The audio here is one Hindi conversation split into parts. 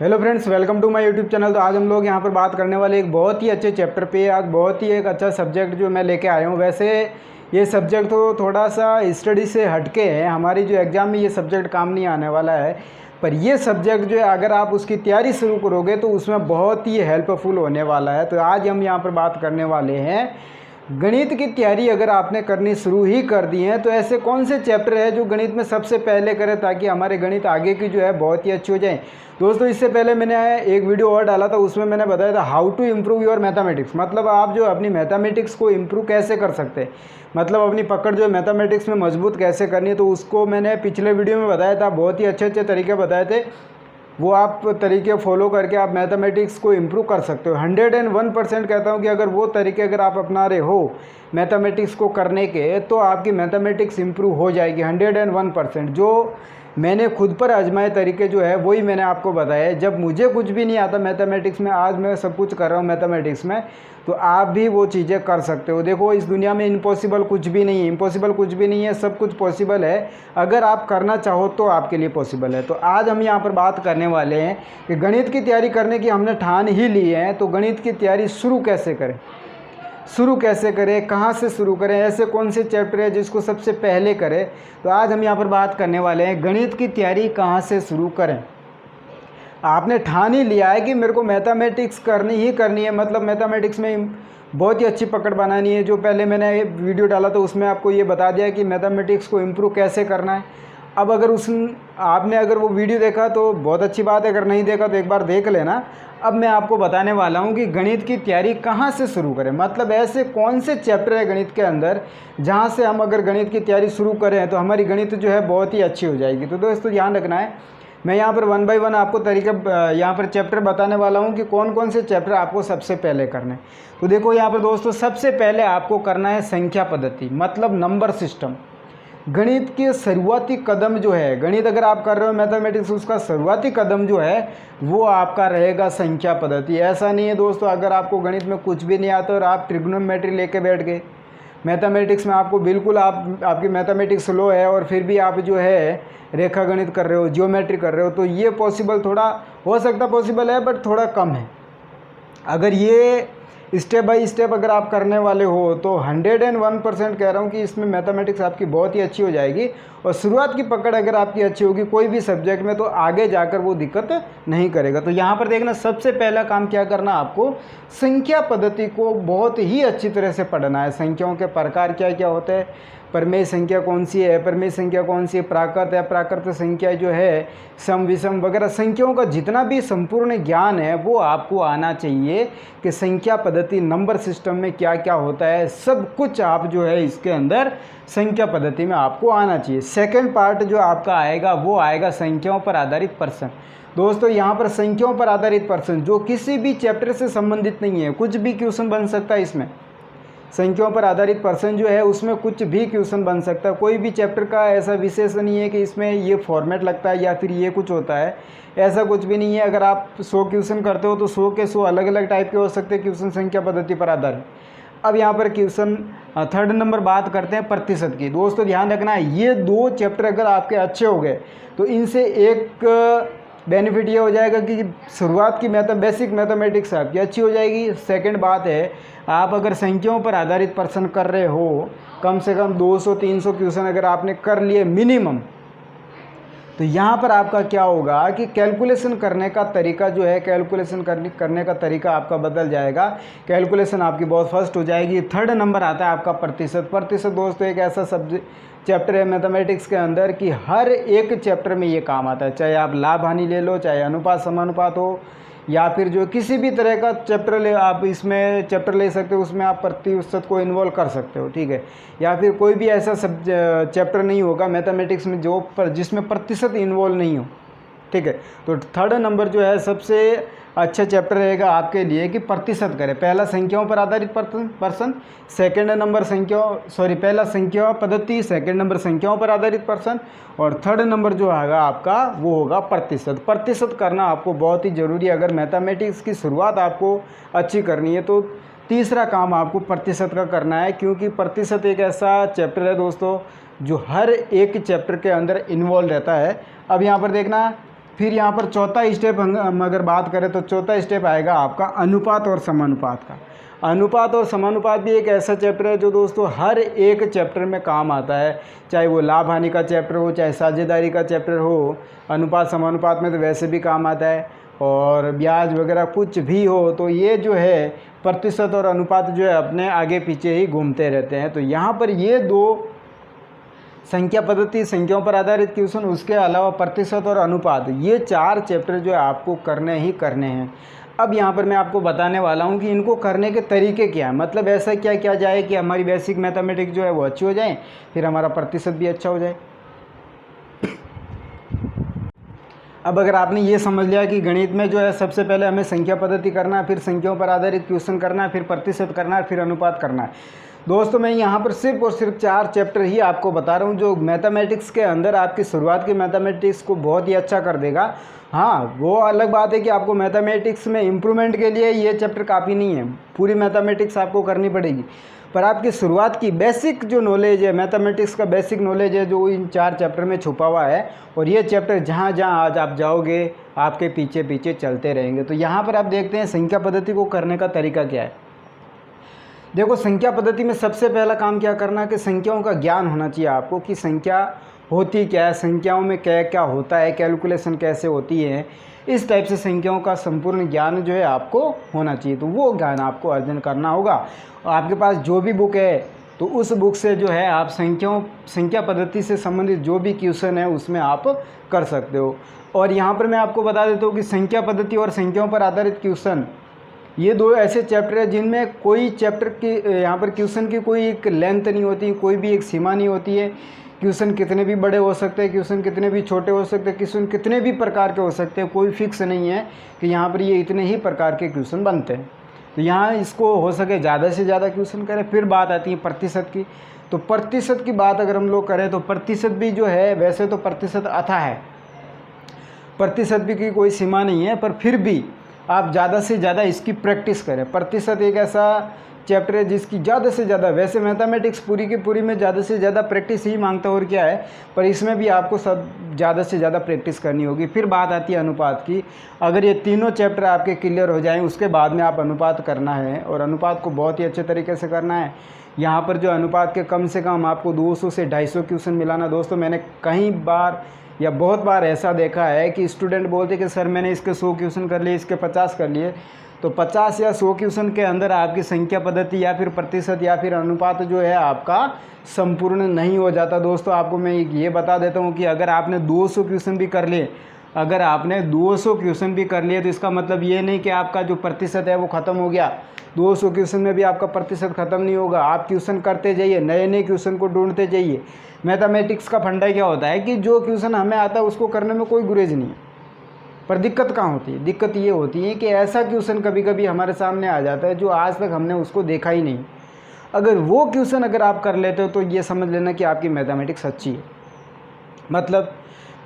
Hello friends, welcome to my YouTube channel. तो आज हम लोग यहाँ पर बात करने वाले एक बहुत ही अच्छे चैप्टर पे, आज बहुत ही एक अच्छा सब्जेक्ट जो मैं लेके आया हूँ। वैसे ये सब्जेक्ट तो थोड़ा सा स्टडी से हटके है, हमारी जो एग्ज़ाम में ये सब्जेक्ट काम नहीं आने वाला है, पर ये सब्जेक्ट जो है अगर आप उसकी तैयारी शुरू करोगे तो उसमें बहुत ही हेल्पफुल होने वाला है। तो आज हम यहाँ पर बात करने वाले हैं गणित की तैयारी अगर आपने करनी शुरू ही कर दी है तो ऐसे कौन से चैप्टर है जो गणित में सबसे पहले करें ताकि हमारे गणित आगे की जो है बहुत ही अच्छी हो जाए। दोस्तों, इससे पहले मैंने एक वीडियो और डाला था, उसमें मैंने बताया था how to improve your mathematics, मतलब आप जो अपनी मैथमेटिक्स को इम्प्रूव कैसे कर सकते हैं, मतलब अपनी पकड़ जो मैथमेटिक्स में मजबूत कैसे करनी है। तो उसको मैंने पिछले वीडियो में बताया था, बहुत ही अच्छे अच्छे तरीके बताए थे, वो आप तरीके फॉलो करके आप मैथमेटिक्स को इम्प्रूव कर सकते हो। 101% कहता हूँ कि अगर वो तरीके अगर आप अपना रहे हो मैथमेटिक्स को करने के तो आपकी मैथमेटिक्स इम्प्रूव हो जाएगी 101%। जो मैंने खुद पर आजमाए तरीके जो है वही मैंने आपको बताया है। जब मुझे कुछ भी नहीं आता मैथमेटिक्स में, आज मैं सब कुछ कर रहा हूँ मैथमेटिक्स में, तो आप भी वो चीज़ें कर सकते हो। देखो, इस दुनिया में इम्पॉसिबल कुछ भी नहीं है, इम्पॉसिबल कुछ भी नहीं है, सब कुछ पॉसिबल है। अगर आप करना चाहो तो आपके लिए पॉसिबल है। तो आज हम यहाँ पर बात करने वाले हैं कि गणित की तैयारी करने की हमने ठान ही ली है, तो गणित की तैयारी शुरू कैसे करें, कहाँ से शुरू करें, ऐसे कौन से चैप्टर है जिसको सबसे पहले करें। तो आज हम यहाँ पर बात करने वाले हैं गणित की तैयारी कहाँ से शुरू करें। आपने ठान ही लिया है कि मेरे को मैथमेटिक्स करनी ही करनी है, मतलब मैथमेटिक्स में बहुत ही अच्छी पकड़ बनानी है। जो पहले मैंने वीडियो डाला तो उसमें आपको ये बता दिया कि मैथमेटिक्स को इम्प्रूव कैसे करना है। अब अगर आपने अगर वो वीडियो देखा तो बहुत अच्छी बात है, अगर नहीं देखा तो एक बार देख लेना। अब मैं आपको बताने वाला हूँ कि गणित की तैयारी कहाँ से शुरू करें, मतलब ऐसे कौन से चैप्टर है गणित के अंदर जहाँ से हम अगर गणित की तैयारी शुरू करें तो हमारी गणित जो है बहुत ही अच्छी हो जाएगी। तो दोस्तों ध्यान रखना है, मैं यहाँ पर 1 बाय 1 आपको तरीका यहाँ पर चैप्टर बताने वाला हूँ कि कौन कौन से चैप्टर आपको सबसे पहले करने हैं। तो देखो यहाँ पर दोस्तों, सबसे पहले आपको करना है संख्या पद्धति, मतलब नंबर सिस्टम। गणित के शुरुआती कदम जो है, गणित अगर आप कर रहे हो मैथमेटिक्स, उसका शुरुआती कदम जो है वो आपका रहेगा संख्या पद्धति। ऐसा नहीं है दोस्तों अगर आपको गणित में कुछ भी नहीं आता और आप ट्रिग्नोमेट्री लेके बैठ गए मैथमेटिक्स में, आपको बिल्कुल आपकी मैथमेटिक्स लो है और फिर भी आप जो है रेखा गणित कर रहे हो, जियोमेट्री कर रहे हो, तो ये पॉसिबल थोड़ा हो सकता पॉसिबल है बट थोड़ा कम है। अगर ये स्टेप बाय स्टेप अगर आप करने वाले हो तो 101% कह रहा हूँ कि इसमें मैथमेटिक्स आपकी बहुत ही अच्छी हो जाएगी। और शुरुआत की पकड़ अगर आपकी अच्छी होगी कोई भी सब्जेक्ट में तो आगे जाकर वो दिक्कत नहीं करेगा। तो यहाँ पर देखना, सबसे पहला काम क्या करना, आपको संख्या पद्धति को बहुत ही अच्छी तरह से पढ़ना है। संख्याओं के प्रकार क्या क्या होते हैं, परमेय संख्या कौन सी है, परमेय संख्या कौन सी है, प्राकृत या प्राकृत संख्या जो है, सम विषम वगैरह, संख्याओं का जितना भी संपूर्ण ज्ञान है वो आपको आना चाहिए कि संख्या पद्धति नंबर सिस्टम में क्या क्या होता है, सब कुछ आप जो है इसके अंदर संख्या पद्धति में आपको आना चाहिए। सेकंड पार्ट जो आपका आएगा वो आएगा संख्याओं पर आधारित प्रश्न। दोस्तों यहाँ पर संख्याओं पर आधारित प्रश्न जो किसी भी चैप्टर से संबंधित नहीं है, कुछ भी क्वेश्चन बन सकता है इसमें। संख्याओं पर आधारित प्रश्न जो है उसमें कुछ भी क्वेश्चन बन सकता है, कोई भी चैप्टर का ऐसा विशेष नहीं है कि इसमें ये फॉर्मेट लगता है या फिर ये कुछ होता है, ऐसा कुछ भी नहीं है। अगर आप 100 क्वेश्चन करते हो तो 100 के 100 अलग अलग टाइप के हो सकते हैं क्वेश्चन संख्या पद्धति पर आधारित। अब यहाँ पर क्वेश्चन थर्ड नंबर बात करते हैं प्रतिशत की। दोस्तों ध्यान रखना है, ये 2 चैप्टर अगर आपके अच्छे हो गए तो इनसे एक बेनिफिट ये हो जाएगा कि शुरुआत की बेसिक मैथमेटिक्स आपकी अच्छी हो जाएगी। सेकंड बात है, आप अगर संख्याओं पर आधारित प्रश्न कर रहे हो, कम से कम 200-300 क्वेश्चन अगर आपने कर लिए मिनिमम, तो यहाँ पर आपका क्या होगा कि कैलकुलेशन करने का तरीका जो है, कैलकुलेशन करने का तरीका आपका बदल जाएगा, कैलकुलेशन आपकी बहुत फास्ट हो जाएगी। थर्ड नंबर आता है आपका प्रतिशत। प्रतिशत दोस्तों एक ऐसा चैप्टर है मैथमेटिक्स के अंदर कि हर एक चैप्टर में ये काम आता है, चाहे आप लाभ हानि ले लो, चाहे अनुपात समानुपात हो, या फिर जो किसी भी तरह का चैप्टर आप इसमें चैप्टर ले सकते हो, उसमें आप प्रतिशत को इन्वॉल्व कर सकते हो, ठीक है। या फिर कोई भी ऐसा चैप्टर नहीं होगा मैथमेटिक्स में जिसमें प्रतिशत इन्वॉल्व नहीं हो, ठीक है। तो थर्ड नंबर जो है सबसे अच्छा चैप्टर रहेगा आपके लिए कि प्रतिशत करें। पहला संख्याओं पर आधारित प्रश्न, सेकंड नंबर पहला संख्या पद्धति, सेकंड नंबर संख्याओं पर आधारित प्रश्न, और थर्ड नंबर जो आएगा आपका वो होगा प्रतिशत। प्रतिशत करना आपको बहुत ही ज़रूरी है। अगर मैथमेटिक्स की शुरुआत आपको अच्छी करनी है तो तीसरा काम आपको प्रतिशत का करना है, क्योंकि प्रतिशत एक ऐसा चैप्टर है दोस्तों जो हर एक चैप्टर के अंदर इन्वॉल्व रहता है। अब यहाँ पर देखना, फिर यहाँ पर चौथा स्टेप हम अगर बात करें तो चौथा स्टेप आएगा आपका अनुपात और समानुपात का। अनुपात और समानुपात भी एक ऐसा चैप्टर है जो दोस्तों हर एक चैप्टर में काम आता है, चाहे वो लाभ हानि का चैप्टर हो, चाहे साझेदारी का चैप्टर हो। अनुपात समानुपात में तो वैसे भी काम आता है, और ब्याज वगैरह कुछ भी हो तो ये जो है प्रतिशत और अनुपात जो है अपने आगे पीछे ही घूमते रहते हैं। तो यहाँ पर ये दो संख्या पद्धति, संख्याओं पर आधारित क्वेश्चन, उसके अलावा प्रतिशत और अनुपात, ये 4 चैप्टर जो है आपको करने ही करने हैं। अब यहाँ पर मैं आपको बताने वाला हूँ कि इनको करने के तरीके क्या हैं, मतलब ऐसा क्या किया जाए कि हमारी बेसिक मैथमेटिक्स जो है वो अच्छी हो जाए, फिर हमारा प्रतिशत भी अच्छा हो जाए। अब अगर आपने ये समझ लिया कि गणित में जो है सबसे पहले हमें संख्या पद्धति करना है, फिर संख्याओं पर आधारित क्वेश्चन करना है, फिर प्रतिशत करना है, फिर अनुपात करना है। दोस्तों मैं यहाँ पर सिर्फ और सिर्फ 4 चैप्टर ही आपको बता रहा हूँ जो मैथमेटिक्स के अंदर आपकी शुरुआत की मैथमेटिक्स को बहुत ही अच्छा कर देगा। हाँ, वो अलग बात है कि आपको मैथमेटिक्स में इम्प्रूवमेंट के लिए ये चैप्टर काफ़ी नहीं है, पूरी मैथमेटिक्स आपको करनी पड़ेगी, पर आपकी शुरुआत की बेसिक जो नॉलेज है, मैथमेटिक्स का बेसिक नॉलेज है, जो इन 4 चैप्टर में छुपा हुआ है, और ये चैप्टर जहाँ जहाँ आज आप जाओगे आपके पीछे पीछे चलते रहेंगे। तो यहाँ पर आप देखते हैं संख्या पद्धति को करने का तरीका क्या है। देखो, संख्या पद्धति में सबसे पहला काम क्या करना है कि संख्याओं का ज्ञान होना चाहिए आपको, कि संख्या होती क्या है, संख्याओं में क्या क्या होता है, कैलकुलेशन कैसे होती है, इस टाइप से संख्याओं का संपूर्ण ज्ञान जो है आपको होना चाहिए। तो वो ज्ञान आपको अर्जन करना होगा, और आपके पास जो भी बुक है तो उस बुक से जो है आप संख्या पद्धति से संबंधित जो भी क्वेश्चन है उसमें आप कर सकते हो। और यहाँ पर मैं आपको बता देता हूँ कि संख्या पद्धति और संख्याओं पर आधारित क्वेश्चन, ये 2 ऐसे चैप्टर हैं जिनमें कोई चैप्टर की यहाँ पर क्वेश्चन की कोई एक लेंथ नहीं होती, कोई भी एक सीमा नहीं होती है। क्वेश्चन कितने भी बड़े हो सकते हैं, क्वेश्चन कितने भी छोटे हो सकते हैं, क्वेश्चन कितने भी प्रकार के हो सकते हैं, कोई फिक्स नहीं है कि यहाँ पर ये इतने ही प्रकार के क्वेश्चन बनते हैं। तो यहाँ इसको हो सके ज़्यादा से ज़्यादा क्वेश्चन करें। फिर बात आती है प्रतिशत की। तो प्रतिशत की बात अगर हम लोग करें तो प्रतिशत भी जो है, वैसे तो प्रतिशत अथाह है, प्रतिशत भी की कोई सीमा नहीं है, पर फिर भी आप ज़्यादा से ज़्यादा इसकी प्रैक्टिस करें। प्रतिशत एक ऐसा चैप्टर है जिसकी ज़्यादा से ज़्यादा, वैसे मैथमेटिक्स पूरी की पूरी में ज़्यादा से ज़्यादा प्रैक्टिस ही मांगता और क्या है, पर इसमें भी आपको सब ज़्यादा से ज़्यादा प्रैक्टिस करनी होगी। फिर बात आती है अनुपात की। अगर ये तीनों चैप्टर आपके क्लियर हो जाएं उसके बाद में आप अनुपात करना है, और अनुपात को बहुत ही अच्छे तरीके से करना है। यहाँ पर जो अनुपात के कम से कम आपको 200 से 250 क्वेश्चन मिलाना। दोस्तों मैंने कई बार या बहुत बार ऐसा देखा है कि स्टूडेंट बोलते कि सर मैंने इसके 100 क्वेश्चन कर लिए, इसके 50 कर लिए। तो 50 या 100 क्वेश्चन के अंदर आपकी संख्या पद्धति या फिर प्रतिशत या फिर अनुपात जो है आपका संपूर्ण नहीं हो जाता। दोस्तों आपको मैं ये बता देता हूँ कि अगर आपने 200 क्वेश्चन भी कर लिए, अगर आपने 200 क्वेश्चन भी कर लिए तो इसका मतलब ये नहीं कि आपका जो प्रतिशत है वो ख़त्म हो गया। 200 क्वेश्चन में भी आपका प्रतिशत ख़त्म नहीं होगा। आप क्वेश्चन करते जाइए, नए नए क्वेश्चन को ढूंढते जाइए। मैथमेटिक्स का फंडा क्या होता है कि जो क्वेश्चन हमें आता है उसको करने में कोई गुरेज नहीं है, पर दिक्कत कहाँ होती है? दिक्कत ये होती है कि ऐसा क्वेश्चन कभी कभी हमारे सामने आ जाता है जो आज तक हमने उसको देखा ही नहीं। अगर वो क्वेश्चन अगर आप कर लेते हो तो ये समझ लेना कि आपकी मैथमेटिक्स अच्छी है। मतलब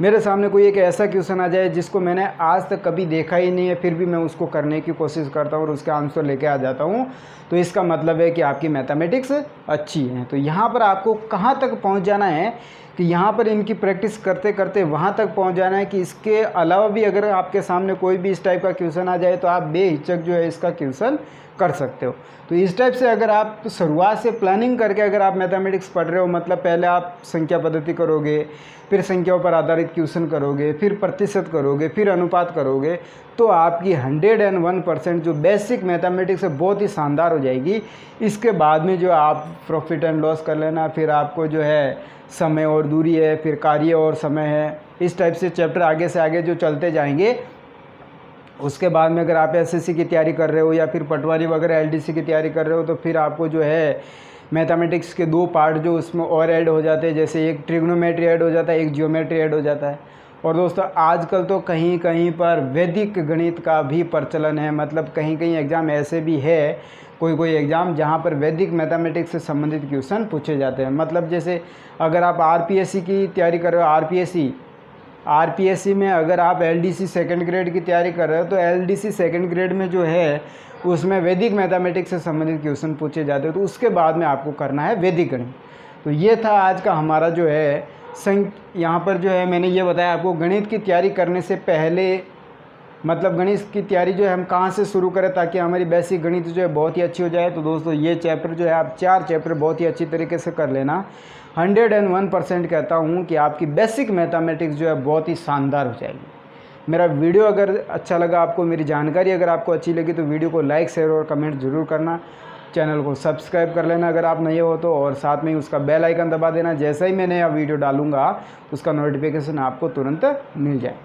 मेरे सामने कोई एक ऐसा क्वेश्चन आ जाए जिसको मैंने आज तक कभी देखा ही नहीं है, फिर भी मैं उसको करने की कोशिश करता हूँ और उसका आंसर लेके आ जाता हूँ, तो इसका मतलब है कि आपकी मैथमेटिक्स अच्छी है। तो यहाँ पर आपको कहाँ तक पहुँच जाना है कि यहाँ पर इनकी प्रैक्टिस करते करते वहाँ तक पहुँच जाना है कि इसके अलावा भी अगर आपके सामने कोई भी इस टाइप का क्वेश्चन आ जाए तो आप बेहिचक जो है इसका क्वेश्चन कर सकते हो। तो इस टाइप से अगर आप शुरुआत से प्लानिंग करके अगर आप मैथमेटिक्स पढ़ रहे हो, मतलब पहले आप संख्या पद्धति करोगे, फिर संख्याओं पर आधारित क्वेश्चन करोगे, फिर प्रतिशत करोगे, फिर अनुपात करोगे, तो आपकी 101% जो बेसिक मैथमेटिक्स है बहुत ही शानदार हो जाएगी। इसके बाद में जो आप प्रॉफिट एंड लॉस कर लेना, फिर आपको जो है समय और दूरी है, फिर कार्य और समय है, इस टाइप से चैप्टर आगे से आगे जो चलते जाएंगे। उसके बाद में अगर आप एसएससी की तैयारी कर रहे हो या फिर पटवारी वगैरह एलडीसी की तैयारी कर रहे हो, तो फिर आपको जो है मैथमेटिक्स के 2 पार्ट जो उसमें और ऐड हो जाते हैं, जैसे एक ट्रिग्नोमेट्री ऐड हो जाता है, एक जियोमेट्री ऐड हो जाता है। और दोस्तों आजकल तो कहीं कहीं पर वैदिक गणित का भी प्रचलन है, मतलब कहीं कहीं एग्ज़ाम ऐसे भी है, कोई एग्ज़ाम जहाँ पर वैदिक मैथमेटिक्स से संबंधित क्वेश्चन पूछे जाते हैं। मतलब जैसे अगर आप आरपीएससी की तैयारी कर रहे हो, आरपीएससी में अगर आप एलडीसी सेकंड ग्रेड की तैयारी कर रहे हो, तो एलडीसी सेकंड ग्रेड में जो है उसमें वैदिक मैथमेटिक्स से संबंधित क्वेश्चन पूछे जाते हैं। तो उसके बाद में आपको करना है वैदिक गणित। तो ये था आज का हमारा जो है यहाँ पर जो है मैंने ये बताया आपको, गणित की तैयारी करने से पहले मतलब गणित की तैयारी जो है हम कहाँ से शुरू करें ताकि हमारी बेसिक गणित जो है बहुत ही अच्छी हो जाए। तो दोस्तों ये चैप्टर जो है आप 4 चैप्टर बहुत ही अच्छी तरीके से कर लेना। 101% कहता हूँ कि आपकी बेसिक मैथमेटिक्स जो है बहुत ही शानदार हो जाएगी। मेरा वीडियो अगर अच्छा लगा आपको, मेरी जानकारी अगर आपको अच्छी लगी तो वीडियो को लाइक शेयर और कमेंट ज़रूर करना। चैनल को सब्सक्राइब कर लेना अगर आप नए हो तो, और साथ में ही उसका बेल आइकन दबा देना। जैसा ही मैं नया वीडियो डालूंगा उसका नोटिफिकेशन आपको तुरंत मिल जाए।